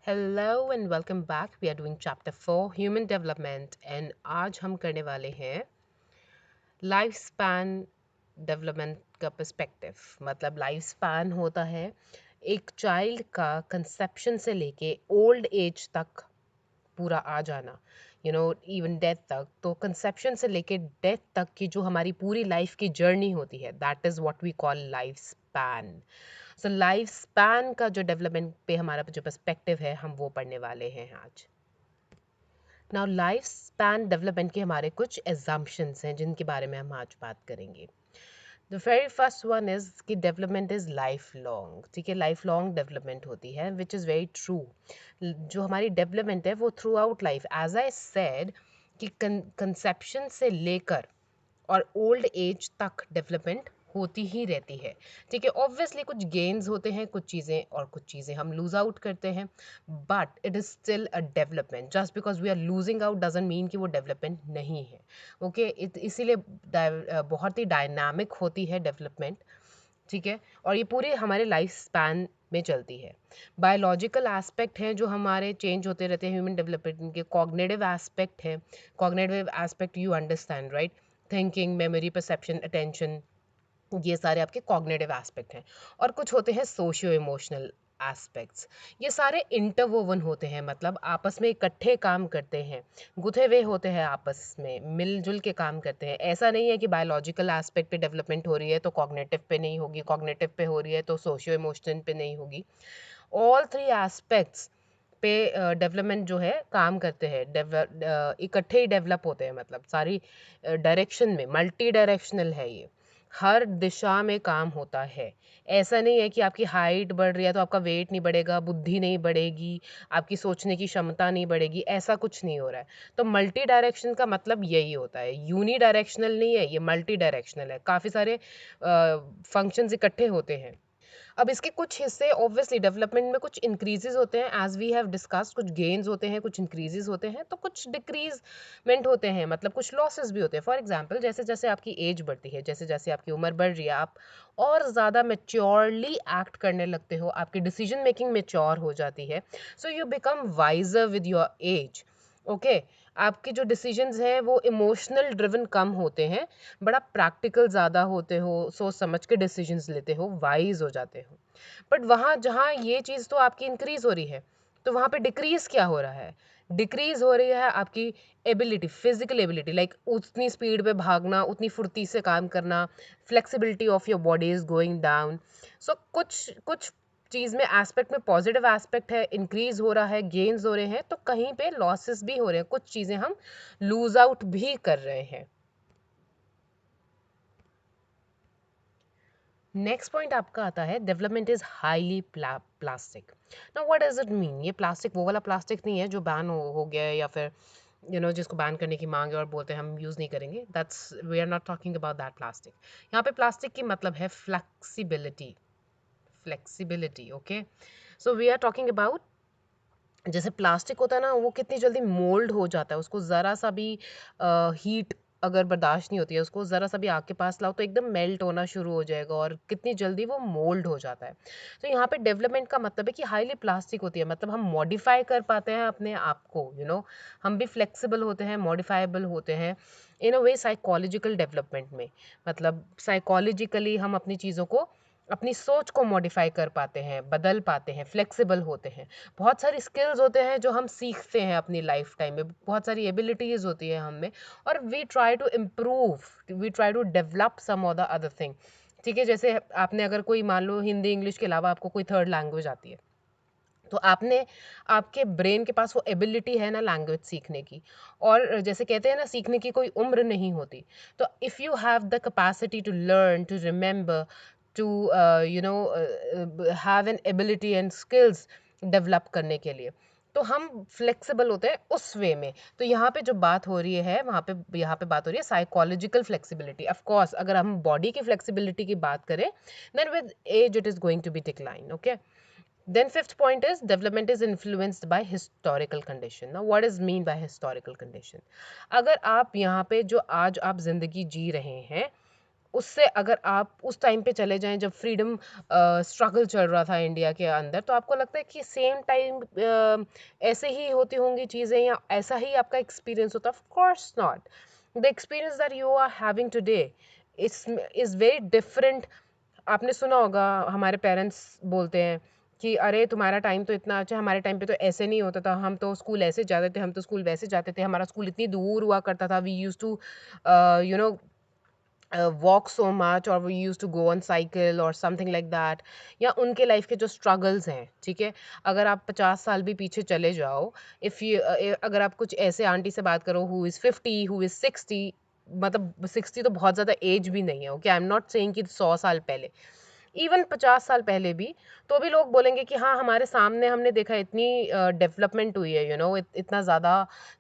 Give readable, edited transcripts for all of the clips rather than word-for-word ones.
Hello and welcome back. We are doing chapter 4 Human Development and आज हम करने वाले हैं लाइफ स्पैन डेवलपमेंट का पर्सपेक्टिव। मतलब लाइफ स्पैन होता है एक चाइल्ड का कंसेप्शन से लेके ओल्ड एज तक पूरा आ जाना, इवन डेथ तक। तो कंसेप्शन से लेके डेथ तक की जो हमारी पूरी लाइफ की जर्नी होती है, that is what we call life span. So life span का जो डेवलपमेंट पे हमारा जो पर्सपेक्टिव है, हम वो पढ़ने वाले हैं आज। नाउ लाइफ स्पैन डेवलपमेंट के हमारे कुछ एजम्पशंस हैं जिनके बारे में हम आज बात करेंगे। The very first one is कि डेवलपमेंट इज लाइफ लॉन्ग। ठीक है, लाइफ लॉन्ग डेवलपमेंट होती है, विच इज़ वेरी ट्रू। जो हमारी डेवलपमेंट है वो throughout life, as I said, कि कंसेप्शन से लेकर और ओल्ड एज तक डेवलपमेंट होती ही रहती है। ठीक है, ऑब्वियसली कुछ गेन्स होते हैं, कुछ चीज़ें हम लूज आउट करते हैं, but it is still a development. Just because we are losing out doesn't mean कि वो डेवलपमेंट नहीं है। ओके, इसीलिए बहुत ही डायनामिक होती है डेवलपमेंट। ठीक है, और ये पूरे हमारे लाइफ स्पैन में चलती है। बायोलॉजिकल एस्पेक्ट हैं जो हमारे चेंज होते रहते हैं ह्यूमन डेवलपमेंट के। कॉग्निटिव एस्पेक्ट है। Cognitive aspect you understand, right? Thinking, memory, perception, attention, ये सारे आपके कॉग्निटिव एस्पेक्ट हैं। और कुछ होते हैं सोशियो इमोशनल एस्पेक्ट्स। ये सारे इंटरवोवन होते हैं, मतलब आपस में इकट्ठे काम करते हैं, गुथे हुए होते हैं, आपस में मिलजुल के काम करते हैं। ऐसा नहीं है कि बायोलॉजिकल एस्पेक्ट पे डेवलपमेंट हो रही है तो कॉग्निटिव पे नहीं होगी, कॉग्निटिव पे हो रही है तो सोशियो इमोशनल पे नहीं होगी। ऑल थ्री एस्पेक्ट्स पे डेवलपमेंट जो है काम करते हैं, इकट्ठे ही डेवलप होते हैं। मतलब सारी डायरेक्शन में मल्टी डायरेक्शनल है ये, हर दिशा में काम होता है। ऐसा नहीं है कि आपकी हाइट बढ़ रही है तो आपका वेट नहीं बढ़ेगा, बुद्धि नहीं बढ़ेगी, आपकी सोचने की क्षमता नहीं बढ़ेगी, ऐसा कुछ नहीं हो रहा है। तो मल्टी डायरेक्शन का मतलब यही होता है, यूनी डायरेक्शनल नहीं है ये, मल्टी डायरेक्शनल है। काफ़ी सारे फंक्शंस इकट्ठे होते हैं। अब इसके कुछ हिस्से ऑब्वियसली डेवलपमेंट में कुछ इंक्रीजेस होते हैं, एज वी हैव डिस्कस्ड। कुछ गेन्स होते हैं, कुछ इंक्रीजेस होते हैं, तो कुछ डिक्रीजमेंट होते हैं, मतलब कुछ लॉसेस भी होते हैं। फॉर एग्जांपल, जैसे जैसे आपकी एज बढ़ती है, जैसे जैसे आपकी उम्र बढ़ रही है, आप और ज़्यादा मेच्योरली एक्ट करने लगते हो, आपकी डिसीजन मेकिंग मेच्योर हो जाती है। So you become wiser with your age. Okay, आपके जो डिसीजंस हैं वो इमोशनल ड्रिवन कम होते हैं, बड़ा प्रैक्टिकल ज़्यादा होते हो, सोच समझ के डिसीजंस लेते हो, वाइज हो जाते हो। बट वहाँ जहाँ ये चीज़ तो आपकी इंक्रीज हो रही है, तो वहाँ पे डिक्रीज क्या हो रहा है? डिक्रीज हो रही है आपकी एबिलिटी, फिजिकल एबिलिटी, लाइक उतनी स्पीड पे भागना, उतनी फुर्ती से काम करना, flexibility of your body is going down. So कुछ कुछ चीज़ में एस्पेक्ट में पॉजिटिव एस्पेक्ट है, इंक्रीज हो रहा है, गेन्स हो रहे हैं, तो कहीं पे लॉसेस भी हो रहे हैं, कुछ चीज़ें हम लूज आउट भी कर रहे हैं। नेक्स्ट पॉइंट आपका आता है, development is highly plastic. Now what does it mean? ये प्लास्टिक वो वाला प्लास्टिक नहीं है जो बैन हो गया है, या फिर जिसको बैन करने की मांग है और बोलते हैं हम यूज़ नहीं करेंगे। That's, we are not talking about that plastic. यहाँ पे प्लास्टिक की मतलब है flexibility. Flexibility, okay. So we are talking about, जैसे प्लास्टिक होता है ना, वो कितनी जल्दी मोल्ड हो जाता है, उसको ज़रा सा भी हीट अगर बर्दाश्त नहीं होती है, उसको ज़रा सा भी आग के पास लाओ तो एकदम मेल्ट होना शुरू हो जाएगा, और कितनी जल्दी वो मोल्ड हो जाता है। तो यहाँ पे डेवलपमेंट का मतलब है कि हाईली प्लास्टिक होती है, मतलब हम मॉडिफाई कर पाते हैं अपने आप को, हम भी फ्लेक्सिबल होते हैं, मॉडिफाइबल होते हैं इन अ वे। साइकोलॉजिकल डेवलपमेंट में, मतलब साइकोलॉजिकली हम अपनी चीज़ों को, अपनी सोच को मॉडिफाई कर पाते हैं, बदल पाते हैं, फ्लेक्सिबल होते हैं। बहुत सारी स्किल्स होते हैं जो हम सीखते हैं अपनी लाइफ टाइम में, बहुत सारी एबिलिटीज़ होती है हम में, और we try to improve, we try to develop some और द अदर थिंग। ठीक है, जैसे आपने अगर कोई, मान लो हिंदी इंग्लिश के अलावा आपको कोई थर्ड लैंग्वेज आती है, तो आपने, आपके ब्रेन के पास वो एबिलिटी है ना लैंग्वेज सीखने की। और जैसे कहते हैं ना, सीखने की कोई उम्र नहीं होती। तो if you have the capacity to learn, to remember, to have an ability and skills develop करने के लिए, तो हम फ्लेक्सिबल होते हैं उस वे में। तो यहाँ पे जो बात हो रही है, वहाँ पे, यहाँ पे बात हो रही है साइकोलॉजिकल फ्लेक्सिबिलिटी। ऑफ कोर्स अगर हम बॉडी की फ्लेक्सिबिलिटी की बात करें, then with age it is going to be decline, okay. Then fifth point is development is influenced by historical condition. Now what is mean by historical condition? अगर आप यहाँ पे जो आज आप जिंदगी जी रहे हैं, उससे अगर आप उस टाइम पे चले जाएं जब फ्रीडम स्ट्रगल चल रहा था इंडिया के अंदर, तो आपको लगता है कि सेम टाइम ऐसे ही होती होंगी चीज़ें या ऐसा ही आपका एक्सपीरियंस होता? Of course not. The experience that you are having today is very different. आपने सुना होगा हमारे पेरेंट्स बोलते हैं कि अरे तुम्हारा टाइम तो इतना अच्छा, हमारे टाइम पे तो ऐसे नहीं होता था, हम तो स्कूल ऐसे जाते थे, हम तो स्कूल वैसे जाते थे, हमारा स्कूल इतनी दूर हुआ करता था, we use to you know walk so much or we used to go on cycle or something like that। या उनके लाइफ के जो स्ट्रगल्स हैं, ठीक है, अगर आप 50 साल भी पीछे चले जाओ, इफ़ यू अगर आप कुछ ऐसे आंटी से बात करो हु इज़ 50 हु इज़ 60, मतलब 60 तो बहुत ज़्यादा एज भी नहीं है, okay, I am not saying कि 100 साल पहले, इवन 50 साल पहले भी, तो भी लोग बोलेंगे कि हाँ हमारे सामने हमने देखा इतनी डेवलपमेंट हुई है, इतना ज़्यादा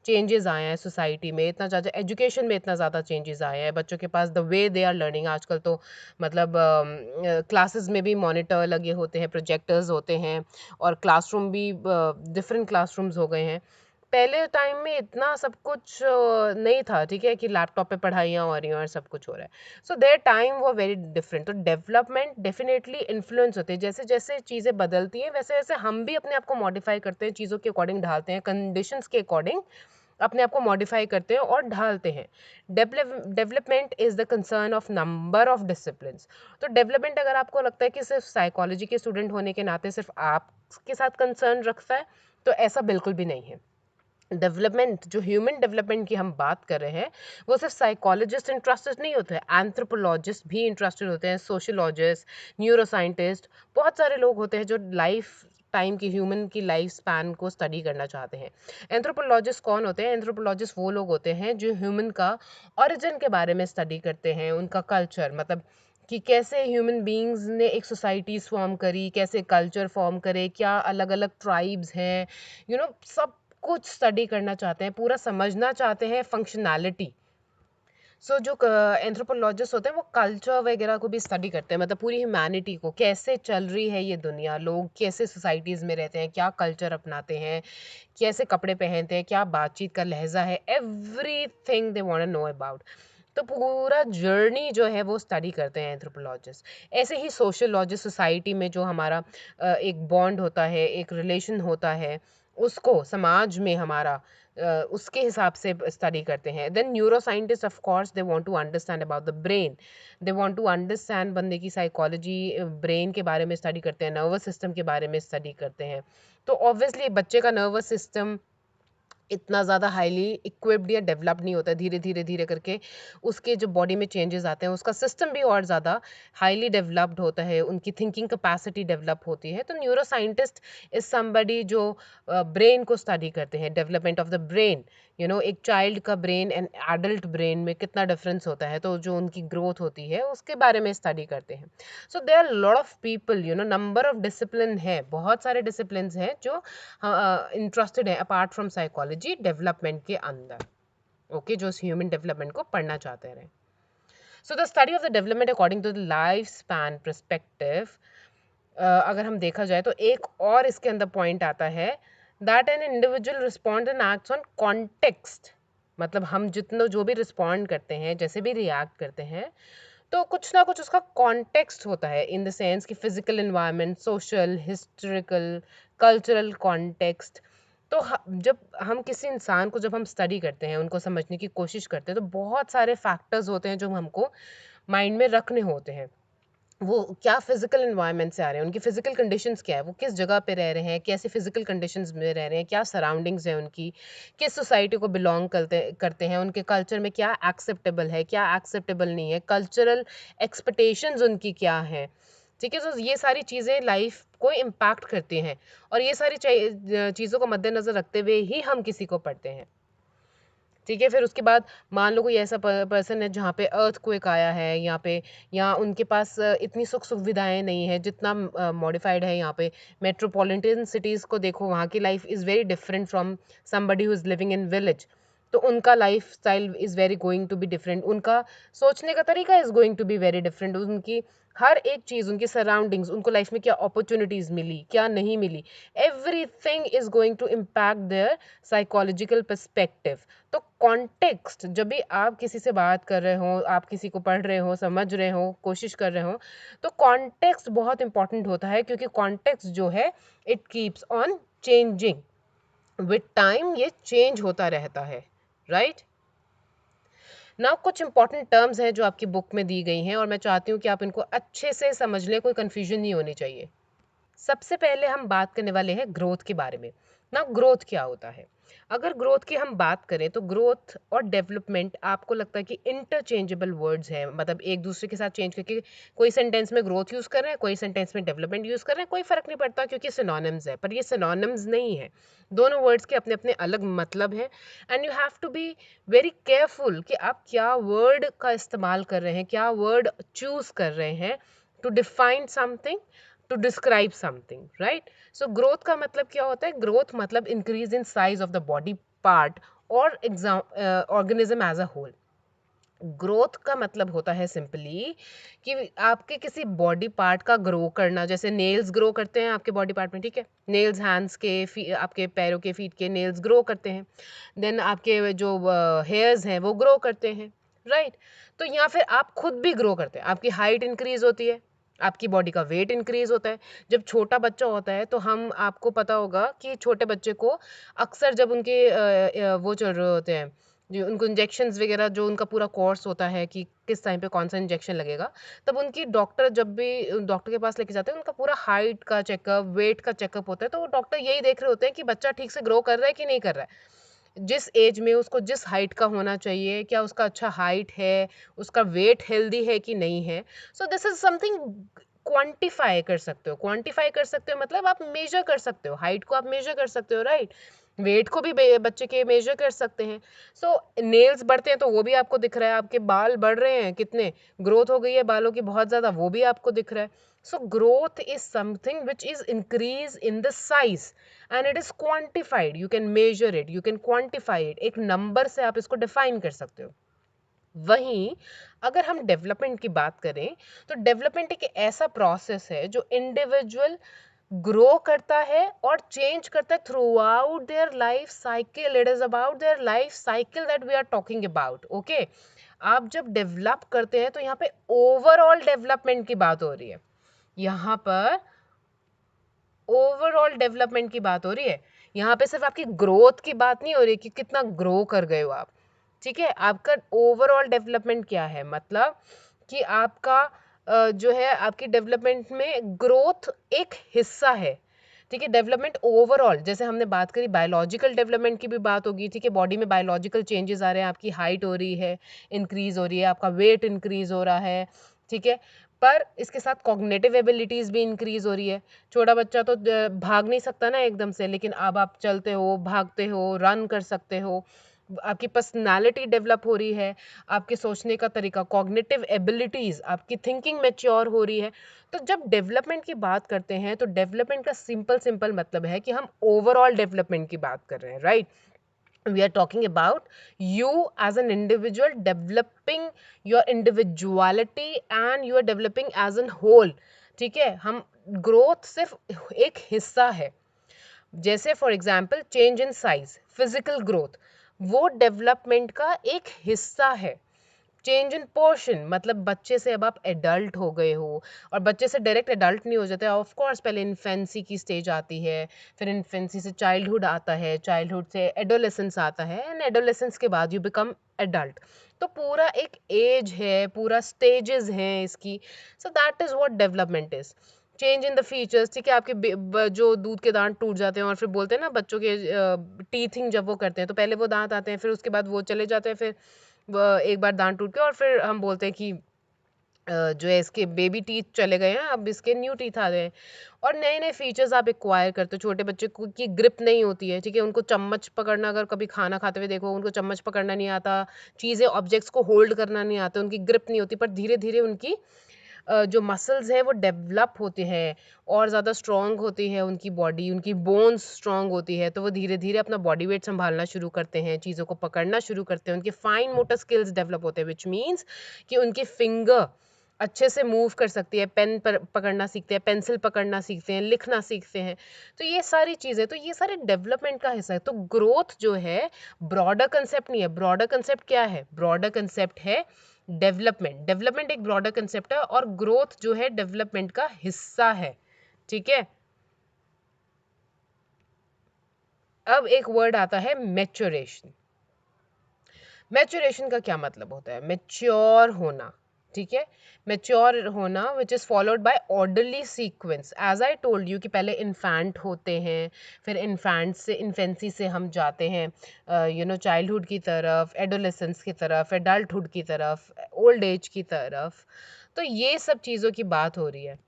चेंजेस आए हैं सोसाइटी में, इतना ज़्यादा एजुकेशन में, इतना ज़्यादा चेंजेस आए हैं बच्चों के पास, the way they are learning आजकल तो, मतलब क्लासेस में भी मॉनिटर लगे होते हैं, प्रोजेक्टर्स होते हैं, और क्लासरूम भी डिफरेंट क्लासरूम्स हो गए हैं। पहले टाइम में इतना सब कुछ नहीं था, ठीक है, कि लैपटॉप पे पढ़ाइयाँ हो रही हैं और सब कुछ हो रहा है। सो देयर टाइम वो वेरी डिफरेंट। तो डेवलपमेंट डेफिनेटली इन्फ्लुएंस होते हैं, जैसे जैसे चीज़ें बदलती हैं वैसे वैसे हम भी अपने आप को मॉडिफाई करते हैं, चीज़ों के अकॉर्डिंग ढालते हैं, कंडीशंस के अकॉर्डिंग अपने आप को मॉडिफाई करते हैं और ढालते हैं। Development is the concern of number of discipline. तो डेवलपमेंट अगर आपको लगता है कि सिर्फ साइकोलॉजी के स्टूडेंट होने के नाते सिर्फ आपके साथ कंसर्न रखता है, तो ऐसा बिल्कुल भी नहीं है। डेवलपमेंट, जो ह्यूमन डेवलपमेंट की हम बात कर रहे हैं, वो सिर्फ साइकोलॉजिस्ट इंटरेस्टेड नहीं होते हैं, एंथ्रोपोलॉजिस्ट भी इंटरेस्टेड होते हैं, सोशियोलॉजिस्ट, न्यूरोसाइंटिस्ट, बहुत सारे लोग होते हैं जो लाइफ टाइम की, ह्यूमन की लाइफ स्पैन को स्टडी करना चाहते हैं। एंथ्रोपोलॉजिस्ट कौन होते हैं? एंथ्रोपोलॉजिस्ट वो लोग होते हैं जो ह्यूमन का ओरिजिन के बारे में स्टडी करते हैं, उनका कल्चर, मतलब कि कैसे ह्यूमन बींग्स ने एक सोसाइटीज फॉर्म करी, कैसे कल्चर फॉर्म करे, क्या अलग अलग ट्राइब्स हैं, सब कुछ स्टडी करना चाहते हैं, पूरा समझना चाहते हैं फंक्शनैलिटी। जो एंथ्रोपोलॉजिस्ट होते हैं वो कल्चर वगैरह को भी स्टडी करते हैं, मतलब पूरी ह्यूमैनिटी को, कैसे चल रही है ये दुनिया, लोग कैसे सोसाइटीज़ में रहते हैं, क्या कल्चर अपनाते हैं, कैसे कपड़े पहनते हैं, क्या बातचीत का लहजा है, everything they want to know about. तो पूरा जर्नी जो है वो स्टडी करते हैं एंथ्रोपोलॉजिस्ट। ऐसे ही सोशियोलॉजिस्ट, सोसाइटी में जो हमारा एक बॉन्ड होता है, एक रिलेशन होता है, उसको समाज में हमारा उसके हिसाब से स्टडी करते हैं। Then neuroscientist, of course they want to understand about the brain, they want to understand बंदे की साइकोलॉजी, ब्रेन के बारे में स्टडी करते हैं, नर्वस सिस्टम के बारे में स्टडी करते हैं। तो ऑब्वियसली बच्चे का नर्वस सिस्टम इतना ज़्यादा हाईली इक्विप्ड या डेवलप नहीं होता है, धीरे धीरे धीरे करके उसके जो बॉडी में चेंजेस आते हैं, उसका सिस्टम भी और ज़्यादा हाईली डेवलप्ड होता है, उनकी थिंकिंग कैपेसिटी डेवलप होती है। तो न्यूरो साइंटिस्ट इज समबडी जो ब्रेन को स्टडी करते हैं, डेवलपमेंट ऑफ द ब्रेन, एक चाइल्ड का ब्रेन एंड एडल्ट ब्रेन में कितना डिफरेंस होता है, तो जो उनकी ग्रोथ होती है उसके बारे में स्टडी करते हैं। So there are lot of people, number of discipline है, बहुत सारे डिसिप्लिन हैं जो इंटरेस्टेड है अपार्ट फ्रॉम साइकोलॉजी डेवलपमेंट के अंदर, ओके, जो ह्यूमन डेवलपमेंट को पढ़ना चाहते रहे। So the study of the development according to the life span perspective, अगर हम देखा जाए तो एक और इसके अंदर पॉइंट आता है, that an individual respond and acts on context. मतलब हम जितना जो भी रिस्पॉन्ड करते हैं, जैसे भी रिएक्ट करते हैं, तो कुछ ना कुछ उसका कॉन्टेक्स्ट होता है, इन द सेंस कि physical environment, social, historical, cultural context. तो जब हम किसी इंसान को जब हम स्टडी करते हैं, उनको समझने की कोशिश करते हैं, तो बहुत सारे फैक्टर्स होते हैं जो हमको माइंड में रखने होते हैं। वो क्या फिजिकल एनवायरनमेंट से आ रहे हैं, उनकी फिजिकल कंडीशंस क्या है, वो किस जगह पे रह रहे हैं, कैसे फिजिकल कंडीशंस में रह रहे हैं, क्या सराउंडिंग्स हैं उनकी, किस सोसाइटी को बिलोंग करते करते हैं, उनके कल्चर में क्या एक्सेप्टेबल है, क्या एक्सेप्टेबल नहीं है, कल्चरल एक्सपेक्टेशंस उनकी क्या है। ठीक है, तो ये सारी चीज़ें लाइफ को इम्पैक्ट करती हैं, और ये सारी चीज़ों को मद्देनज़र रखते हुए ही हम किसी को पढ़ते हैं। ठीक है, फिर उसके बाद मान लो कोई ऐसा पर्सन है जहाँ पे अर्थक्वेक आया है यहाँ पे, या उनके पास इतनी सुख सुविधाएं नहीं है जितना मॉडिफाइड है यहाँ पे, मेट्रोपॉलिटन सिटीज़ को देखो, वहाँ की life is very different from somebody who is living in village. तो उनका lifestyle is very going to be different, उनका सोचने का तरीका is going to be very different, उनकी हर एक चीज़, उनकी सराउंडिंग्स, उनको लाइफ में क्या अपॉर्चुनिटीज़ मिली, क्या नहीं मिली, everything is going to impact their psychological perspective. तो कॉन्टेक्स्ट, जब भी आप किसी से बात कर रहे हो, आप किसी को पढ़ रहे हो, समझ रहे हो, कोशिश कर रहे हो, तो कॉन्टेक्स्ट बहुत इंपॉर्टेंट होता है, क्योंकि कॉन्टेक्स्ट जो है it keeps on changing with time, ये चेंज होता रहता है, राइट। नाउ कुछ इंपॉर्टेंट टर्म्स हैं जो आपकी बुक में दी गई हैं, और मैं चाहती हूँ कि आप इनको अच्छे से समझ लें, कोई कंफ्यूजन नहीं होनी चाहिए। सबसे पहले हम बात करने वाले हैं ग्रोथ के बारे में। ना ग्रोथ क्या होता है? अगर ग्रोथ की हम बात करें तो ग्रोथ और डेवलपमेंट आपको लगता है कि इंटरचेंजेबल वर्ड्स हैं, मतलब एक दूसरे के साथ चेंज करके कोई सेंटेंस में ग्रोथ यूज कर रहे हैं, कोई सेंटेंस में डेवलपमेंट यूज कर रहे हैं, कोई फर्क नहीं पड़ता क्योंकि सिनोनिम्स है, पर ये सिनोनिम्स नहीं है। दोनों वर्ड्स के अपने अपने अलग मतलब हैं, and you have to be very careful कि आप क्या वर्ड का इस्तेमाल कर रहे हैं, क्या वर्ड चूज कर रहे हैं to define something, to describe something, right. So growth का मतलब क्या होता है? ग्रोथ मतलब increase in size of the body part और organism as a whole. Growth का मतलब होता है सिंपली कि आपके किसी बॉडी पार्ट का ग्रो करना, जैसे नेल्स ग्रो करते हैं आपके बॉडी पार्ट में, ठीक है, नेल्स हैंड्स के, आपके पैरों के, फीट के नेल्स ग्रो करते हैं, देन आपके जो हेयर्स हैं वो ग्रो करते हैं, राइट। तो या फिर आप खुद भी ग्रो करते हैं, आपकी हाइट इंक्रीज होती है, आपकी बॉडी का वेट इंक्रीज होता है। जब छोटा बच्चा होता है तो हम, आपको पता होगा कि छोटे बच्चे को अक्सर जब उनके वो चल रहे होते हैं, जो उनको इंजेक्शंस वगैरह, जो उनका पूरा कोर्स होता है कि किस टाइम पे कौन सा इंजेक्शन लगेगा, तब उनकी डॉक्टर, जब भी डॉक्टर के पास लेके जाते हैं, उनका पूरा हाइट का चेकअप, वेट का चेकअप होता है, तो वो डॉक्टर यही देख रहे होते हैं कि बच्चा ठीक से ग्रो कर रहा है कि नहीं कर रहा है, जिस एज में उसको जिस हाइट का होना चाहिए, क्या उसका अच्छा हाइट है, उसका वेट हेल्दी है कि नहीं है। So this is something quantify कर सकते हो, क्वांटिफाई कर सकते हो मतलब आप मेजर कर सकते हो, हाइट को आप मेजर कर सकते हो, राइट। वेट को भी बच्चे के मेजर कर सकते हैं। सो नेल्स बढ़ते हैं तो वो भी आपको दिख रहा है, आपके बाल बढ़ रहे हैं, कितने ग्रोथ हो गई है बालों की बहुत ज्यादा, वो भी आपको दिख रहा है। So growth is something which is increase in the size and it is quantified, you can measure it, you can quantify it, एक नंबर से आप इसको डिफाइन कर सकते हो। वहीं अगर हम डेवलपमेंट की बात करें तो डेवलपमेंट एक ऐसा प्रोसेस है जो इंडिविजुअल ग्रो करता है और चेंज करता है throughout their life cycle, it is about their life cycle that we are talking about, okay. आप जब डेवलप करते हैं तो यहाँ पे ओवरऑल डेवलपमेंट की बात हो रही है, यहाँ पर ओवरऑल डेवलपमेंट की बात हो रही है। यहाँ पे सिर्फ आपकी ग्रोथ की बात नहीं हो रही कि कितना ग्रो कर गए हो आप, ठीक है। आपका ओवरऑल डेवलपमेंट क्या है, मतलब कि आपका जो है आपकी डेवलपमेंट में ग्रोथ एक हिस्सा है, ठीक है। डेवलपमेंट ओवरऑल, जैसे हमने बात करी बायोलॉजिकल डेवलपमेंट की भी बात होगी, ठीक है, बॉडी में बायोलॉजिकल चेंजेस आ रहे हैं, आपकी हाइट हो रही है, इंक्रीज हो रही है, आपका वेट इंक्रीज हो रहा है, ठीक है। पर इसके साथ कॉग्निटिव एबिलिटीज भी इंक्रीज हो रही है। छोटा बच्चा तो भाग नहीं सकता ना एकदम से, लेकिन अब आप चलते हो, भागते हो, रन कर सकते हो, आपकी पर्सनालिटी डेवलप हो रही है, आपके सोचने का तरीका, कॉग्निटिव एबिलिटीज, आपकी थिंकिंग मैच्योर हो रही है। तो जब डेवलपमेंट की बात करते हैं तो डेवलपमेंट का सिंपल सिंपल मतलब है कि हम ओवरऑल डेवलपमेंट की बात कर रहे हैं, right. We are talking about you as an individual developing your individuality and you are developing as an whole, ठीक है। हम ग्रोथ सिर्फ एक हिस्सा है, जैसे for example change in size, physical growth, वो डेवलपमेंट का एक हिस्सा है। चेंज इन पोर्शन मतलब बच्चे से अब आप एडल्ट हो गए हो, और बच्चे से डायरेक्ट एडल्ट नहीं हो जाते, ऑफ कोर्स पहले इन्फेंसी की स्टेज आती है, फिर इन्फेंसी से चाइल्डहुड आता है, चाइल्डहुड से एडोलेसेंस आता है, एंड एडोलेसेंस के बाद यू बिकम एडल्ट। तो पूरा एक एज है, पूरा स्टेजेस हैं इसकी। So that is what development is. Change in the features, ठीक है, आपके जो दूध के दांत टूट जाते हैं, और फिर बोलते हैं ना बच्चों के टीथिंग जब वो करते हैं तो पहले वो दांत आते हैं, फिर उसके बाद वो चले जाते हैं, फिर एक बार दांत टूट के, और फिर हम बोलते हैं कि जो है इसके बेबी टीथ चले गए हैं, अब इसके न्यू टीथ आ गए हैं, और नए नए फीचर्स आप एक्वायर करते हो। छोटे बच्चे को की ग्रिप नहीं होती है, ठीक है, उनको चम्मच पकड़ना, अगर कभी खाना खाते हुए देखो उनको चम्मच पकड़ना नहीं आता, चीज़ें ऑब्जेक्ट्स को होल्ड करना नहीं आता, उनकी ग्रिप नहीं होती, पर धीरे धीरे उनकी जो मसल्स हैं वो डेवलप होते हैं और ज़्यादा स्ट्रॉन्ग होती है उनकी बॉडी, उनकी बोन्स स्ट्रॉन्ग होती है, तो वो धीरे धीरे अपना बॉडी वेट संभालना शुरू करते हैं, चीज़ों को पकड़ना शुरू करते हैं, उनके फाइन मोटर स्किल्स डेवलप होते हैं, विच मीन्स कि उनकी फिंगर अच्छे से मूव कर सकती है, पेन पर पकड़ना सीखते हैं, पेंसिल पकड़ना सीखते हैं, लिखना सीखते हैं। तो ये सारी चीज़ें, तो ये सारे डेवलपमेंट का हिस्सा है। तो ग्रोथ जो है ब्रॉडर कंसेप्ट नहीं है। ब्रॉडर कंसेप्ट क्या है? ब्रॉडर कंसेप्ट है डेवलपमेंट। डेवलपमेंट एक ब्रॉडर कंसेप्ट है और ग्रोथ जो है डेवलपमेंट का हिस्सा है। ठीक है। अब एक वर्ड आता है मैच्योरेशन। मैच्योरेशन का क्या मतलब होता है? मैच्योर होना। ठीक है, मैच्योर होना which is followed by orderly sequence. As I told you कि पहले इन्फेंट होते हैं, फिर इन्फेंट से इन्फेंसी से हम जाते हैं चाइल्डहुड की तरफ, एडोलेसेंस की तरफ, एडल्टहुड की तरफ, ओल्ड एज की तरफ। तो ये सब चीज़ों की बात हो रही है।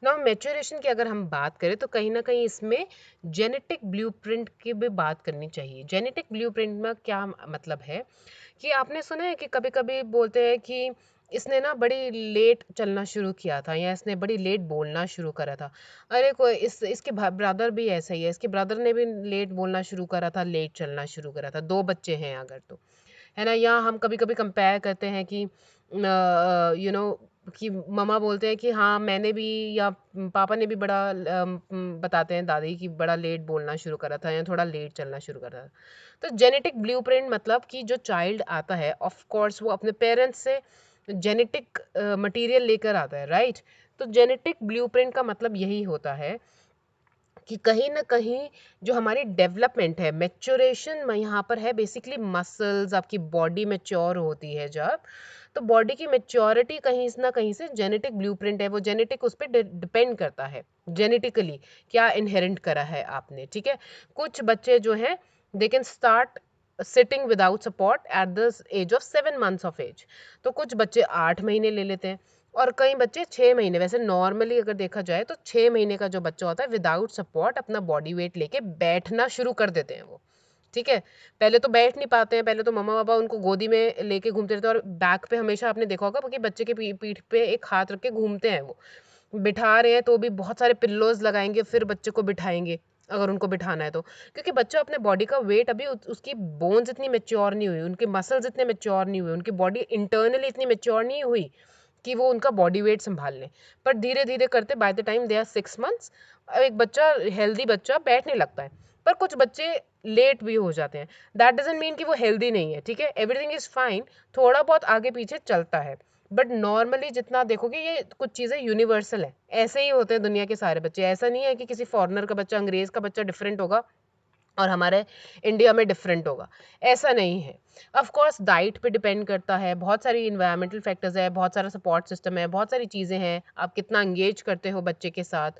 नाउ मैच्योरेशन की अगर हम बात करें तो कहीं ना कहीं इसमें जेनेटिक ब्लूप्रिंट की भी बात करनी चाहिए। जेनेटिक ब्लूप्रिंट में क्या मतलब है कि आपने सुना है कि कभी कभी बोलते हैं कि इसने ना बड़ी लेट चलना शुरू किया था या इसने बड़ी लेट बोलना शुरू करा था। अरे कोई इसके ब्रदर भी ऐसा ही है, इसके ब्रदर ने भी लेट बोलना शुरू करा था, लेट चलना शुरू करा था, 2 बच्चे हैं अगर तो, है ना। या हम कभी कभी कंपेयर करते हैं कि कि मम्मा बोलते हैं कि हाँ मैंने भी, या पापा ने भी बड़ा बताते हैं दादी कि बड़ा लेट बोलना शुरू करा था या थोड़ा लेट चलना शुरू करा था। तो जेनेटिक ब्लूप्रिंट मतलब कि जो चाइल्ड आता है ऑफ कोर्स वो अपने पेरेंट्स से जेनेटिक मटेरियल लेकर आता है, राइट। तो जेनेटिक ब्लूप्रिंट का मतलब यही होता है कि कहीं ना कहीं जो हमारी डेवलपमेंट है, मैच्योरेशन में यहाँ पर है बेसिकली मसल्स, आपकी बॉडी मैच्योर होती है जब, तो बॉडी की मैच्योरिटी कहीं ना कहीं से जेनेटिक ब्लूप्रिंट है, वो जेनेटिक उस पर डिपेंड करता है। जेनेटिकली क्या इनहेरेंट करा है आपने, ठीक है। कुछ बच्चे जो हैं they can start sitting without support at the age of 7 months of age. तो कुछ बच्चे 8 महीने ले लेते हैं और कई बच्चे 6 महीने। वैसे नॉर्मली अगर देखा जाए तो 6 महीने का जो बच्चा होता है विदाउट सपोर्ट अपना बॉडी वेट लेके बैठना शुरू कर देते हैं वो। ठीक है, पहले तो बैठ नहीं पाते हैं, पहले तो मम्मा पापा उनको गोदी में लेके घूमते रहते हैं और बैक पे हमेशा आपने देखा होगा कि बच्चे के पीठ पे एक हाथ रख के घूमते हैं वो। बिठा रहे हैं तो भी बहुत सारे पिल्लोज लगाएंगे फिर बच्चे को बिठाएंगे अगर उनको बिठाना है तो, क्योंकि बच्चा अपने बॉडी का वेट अभी उसकी बोन्स इतनी मेच्योर नहीं हुई, उनके मसल्स इतने मेच्योर नहीं हुए, उनकी बॉडी इंटरनली इतनी मेच्योर नहीं हुई कि वो उनका बॉडी वेट संभाल लें। पर धीरे धीरे करते by the time they are 6 months एक बच्चा, हेल्दी बच्चा बैठने लगता है। पर कुछ बच्चे लेट भी हो जाते हैं, दैट डजंट मीन कि वो हेल्दी नहीं है, ठीक है, एवरीथिंग इज फाइन, थोड़ा बहुत आगे पीछे चलता है। बट नॉर्मली जितना देखोगे ये कुछ चीज़ें यूनिवर्सल है, ऐसे ही होते हैं दुनिया के सारे बच्चे। ऐसा नहीं है कि किसी फॉरेनर का बच्चा, अंग्रेज का बच्चा डिफरेंट होगा और हमारे इंडिया में डिफरेंट होगा, ऐसा नहीं है। ऑफ कोर्स डाइट पे डिपेंड करता है, बहुत सारी इन्वायरमेंटल फैक्टर्स है, बहुत सारा सपोर्ट सिस्टम है, बहुत सारी चीज़ें हैं, आप कितना एंगेज करते हो बच्चे के साथ,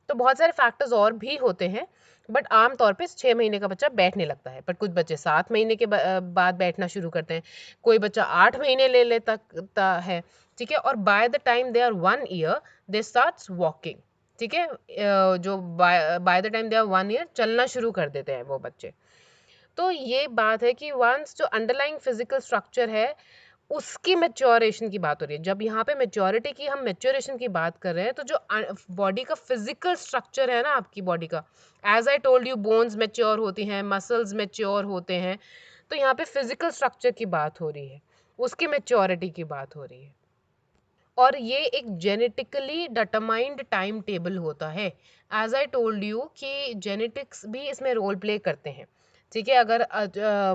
तो बहुत सारे फैक्टर्स और भी होते हैं। बट आम तौर पे 6 महीने का बच्चा बैठने लगता है, बट कुछ बच्चे 7 महीने के बाद बैठना शुरू करते हैं, कोई बच्चा 8 महीने ले लेता है, ठीक है। और by the time they are 1 year they start walking, ठीक है। जो by the time they are 1 year चलना शुरू कर देते हैं वो बच्चे। तो ये बात है कि वंस जो अंडरलाइंग फिजिकल स्ट्रक्चर है उसकी मैच्योरेशन की बात हो रही है। जब यहाँ पे मैच्योरिटी की, हम मैच्योरेशन की बात कर रहे हैं, तो जो बॉडी का फिजिकल स्ट्रक्चर है ना आपकी बॉडी का, as I told you bones mature होती हैं, मसल्स मैच्योर होते हैं, तो यहाँ पे फिजिकल स्ट्रक्चर की बात हो रही है, उसकी मैच्योरिटी की बात हो रही है। और ये एक जेनेटिकली डिटरमाइंड टाइम टेबल होता है। एज आई टोल्ड यू कि जेनेटिक्स भी इसमें रोल प्ले करते हैं, ठीक है। अगर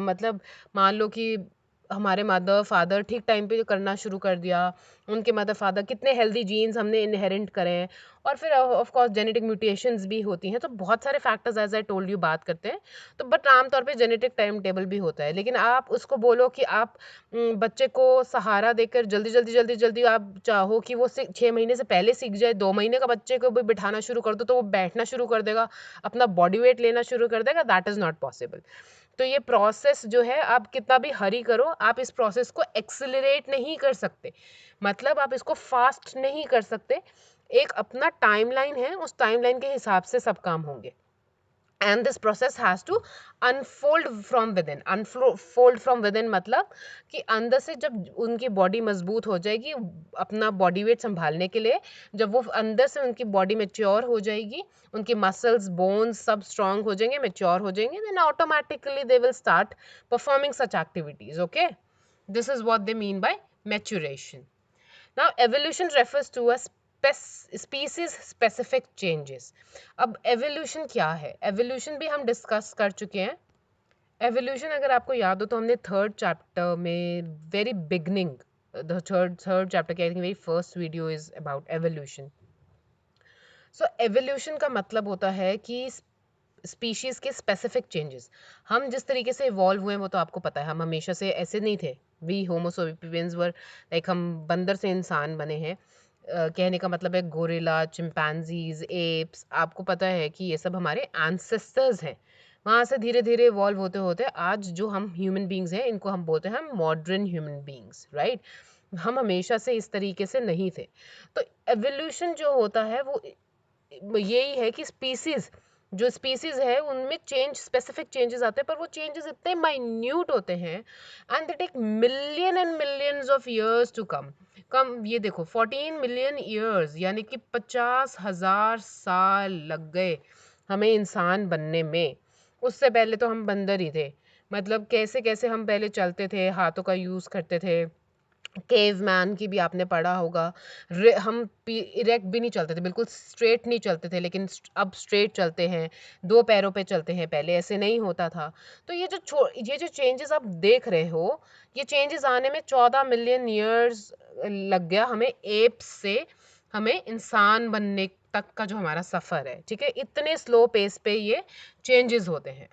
मतलब मान लो कि हमारे मदर फादर ठीक टाइम पे करना शुरू कर दिया, उनके मदर फादर कितने हेल्दी जीन्स हमने इनहेरेंट करे हैं, और फिर ऑफ कोर्स जेनेटिक म्यूटेशंस भी होती हैं, तो बहुत सारे factors as I told you बात करते हैं। तो बट आमतौर पे जेनेटिक टाइम टेबल भी होता है। लेकिन आप उसको बोलो कि आप बच्चे को सहारा देकर जल्दी जल्दी जल्दी जल्दी आप चाहो कि वो 6 महीने से पहले सीख जाए, 2 महीने का बच्चे को भी बिठाना शुरू कर दो तो वो बैठना शुरू कर देगा, अपना बॉडी वेट लेना शुरू कर देगा, दैट इज नॉट पॉसिबल। तो ये प्रोसेस जो है, आप कितना भी हरी करो, आप इस प्रोसेस को एक्सिलरेट नहीं कर सकते, मतलब आप इसको फास्ट नहीं कर सकते। एक अपना टाइमलाइन है, उस टाइमलाइन के हिसाब से सब काम होंगे। and this process has to unfold from within. Unfold from within मतलब कि अंदर से जब उनकी बॉडी मजबूत हो जाएगी अपना बॉडी वेट संभालने के लिए, जब वो अंदर से उनकी बॉडी मैच्योर हो जाएगी, उनकी मसल्स बोन्स सब स्ट्रांग हो जाएंगे, मैच्योर हो जाएंगे, then automatically they will start performing such activities. Okay, this is what they mean by maturation. Now evolution refers to a species specific changes. अब evolution क्या है? evolution भी हम discuss कर चुके हैं. evolution अगर आपको याद हो तो हमने third chapter में very beginning, the third chapter के I think very first video is about evolution. So evolution का मतलब होता है कि स्पीशीज के स्पेसिफिक चेंजेस. हम जिस तरीके से इवॉल्व हुए हैं वो तो आपको पता है, हम हमेशा से ऐसे नहीं थे. We Homo sapiens were like हम बंदर से इंसान बने हैं. कहने का मतलब है गोरिल्ला, चिंपैंजीज, एप्स, आपको पता है कि ये सब हमारे एंसेस्टर्स हैं. वहाँ से धीरे धीरे इवॉल्व होते होते आज जो हम ह्यूमन बींग्स हैं इनको हम बोलते हैं मॉडर्न ह्यूमन बींग्स, राइट. हम हमेशा से इस तरीके से नहीं थे. तो एवोल्यूशन जो होता है वो यही है कि स्पीसीज, जो स्पीसीज है उनमें चेंज, स्पेसिफिक चेंजेस आते हैं, पर वो चेंजेस इतने माइन्यूट होते हैं and they take million and millions of years to come. ये देखो 14 मिलियन ईयर्स यानी कि 50,000 साल लग गए हमें इंसान बनने में. उससे पहले तो हम बंदर ही थे. मतलब कैसे कैसे हम पहले चलते थे, हाथों का यूज करते थे. केव मैन की भी आपने पढ़ा होगा. हम इरेक्ट भी नहीं चलते थे, बिल्कुल स्ट्रेट नहीं चलते थे, लेकिन अब स्ट्रेट चलते हैं, दो पैरों पे चलते हैं. पहले ऐसे नहीं होता था. तो ये जो चेंजेस आप देख रहे हो, ये चेंजेस आने में 14 मिलियन ईयर्स लग गया हमें एप्स से हमें इंसान बनने तक का जो हमारा सफ़र है. ठीक है, इतने स्लो पेस पे ये चेंजेस होते हैं.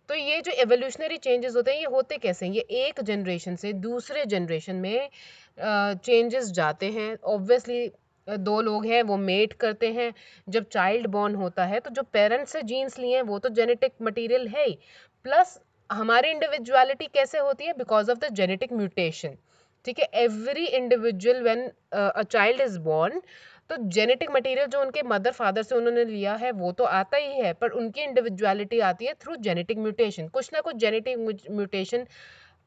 तो ये जो एवोल्यूशनरी चेंजेस होते हैं ये होते कैसे हैं? ये एक जनरेशन से दूसरे जनरेशन में चेंजेस जाते हैं. ऑब्वियसली दो लोग हैं वो मेट करते हैं. जब चाइल्ड बॉर्न होता है तो जो पेरेंट्स से जीन्स लिए हैं वो तो जेनेटिक मटेरियल है ही, प्लस हमारी इंडिविजुअलिटी कैसे होती है? Because of the genetic mutation. ठीक है, every individual when a child is born, तो जेनेटिक मटेरियल जो उनके मदर फादर से उन्होंने लिया है वो तो आता ही है, पर उनकी इंडिविजुअलिटी आती है थ्रू जेनेटिक म्यूटेशन. कुछ ना कुछ genetic mutation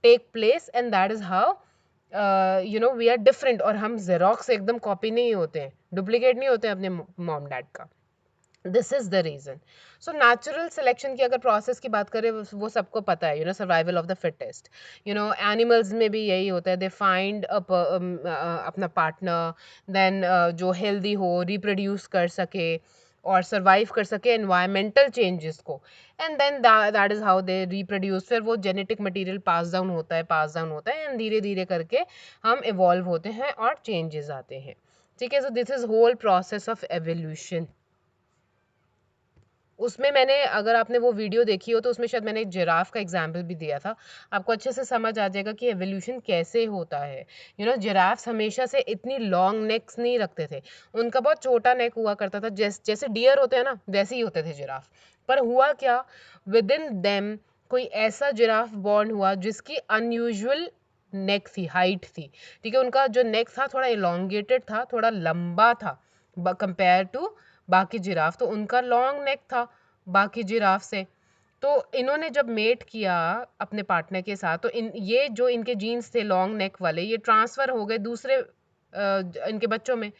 take place and that is how we are different. और हम जेरोक्स एकदम कॉपी नहीं होते हैं, डुप्लीकेट नहीं होते हैं अपने मॉम डैड का. This is the reason. So natural selection की अगर प्रोसेस की बात करें वो सबको पता है, survival of the fittest. Animals में भी यही होता है, दे फाइंड अपना पार्टनर, देन जो हेल्दी हो, रिप्रोड्यूस कर सके और सर्वाइव कर सके एनवायरमेंटल चेंजेस को, and then that is how they reproduce. फिर वो जेनेटिक मटेरियल पास डाउन होता है एंड धीरे धीरे करके हम इवॉल्व होते हैं और चेंजेस आते हैं. ठीक है, so this is whole process of evolution. उसमें मैंने, अगर आपने वो वीडियो देखी हो तो उसमें शायद मैंने जिराफ का एग्जाम्पल भी दिया था. आपको अच्छे से समझ आ जाएगा कि एवोल्यूशन कैसे होता है. जिराफ्स हमेशा से इतनी लॉन्ग नेक्स नहीं रखते थे. उनका बहुत छोटा नेक हुआ करता था, जैसे डियर होते हैं ना वैसे ही होते थे जिराफ. पर हुआ क्या, विद इन देम कोई ऐसा जिराफ बॉर्न हुआ जिसकी अनयूजुअल नेक थी, हाइट थी. ठीक है, उनका जो नेक था थोड़ा इलोंगेटेड था, थोड़ा लंबा था कंपेयर टू बाकी जिराफ. तो उनका लॉन्ग नेक था बाकी जिराफ से. तो इन्होंने जब मेट किया अपने पार्टनर के साथ तो ये जो इनके जीन्स थे लॉन्ग नेक वाले, ये ट्रांसफर हो गए दूसरे इनके बच्चों में.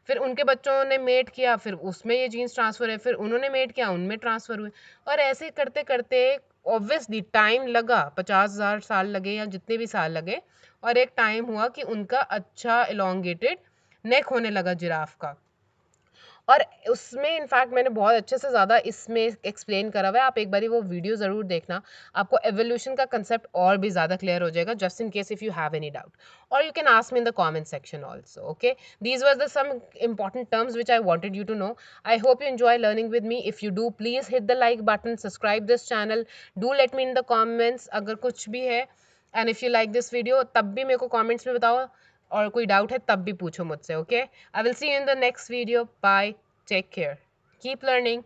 फिर उनके बच्चों ने मेट किया, फिर उसमें ये जीन्स ट्रांसफर है, फिर उन्होंने मेट किया, उनमें ट्रांसफर हुए. और ऐसे करते करते ऑब्वियसली टाइम लगा, 50,000 साल लगे या जितने भी साल लगे, और एक टाइम हुआ कि उनका अच्छा इलोंगेटेड नेक होने लगा जिराफ का. और उसमें इनफैक्ट मैंने बहुत अच्छे से ज़्यादा इसमें एक्सप्लेन करा हुआ है, आप एक बारी वो वीडियो ज़रूर देखना. आपको एवोल्यूशन का कंसेप्ट और भी ज़्यादा क्लियर हो जाएगा, just in case if you have any doubt, और you can ask me in the comment section also. Okay, these were the some important terms which I wanted you to know. I hope you enjoy learning with me. If you do, please hit the like button, subscribe this channel, do let me in the comments अगर कुछ भी है, and if you like this video तब भी मेरे को comments में बताओ, और कोई डाउट है तब भी पूछो मुझसे. Okay, I will see you in the next video. Bye, take care, keep learning.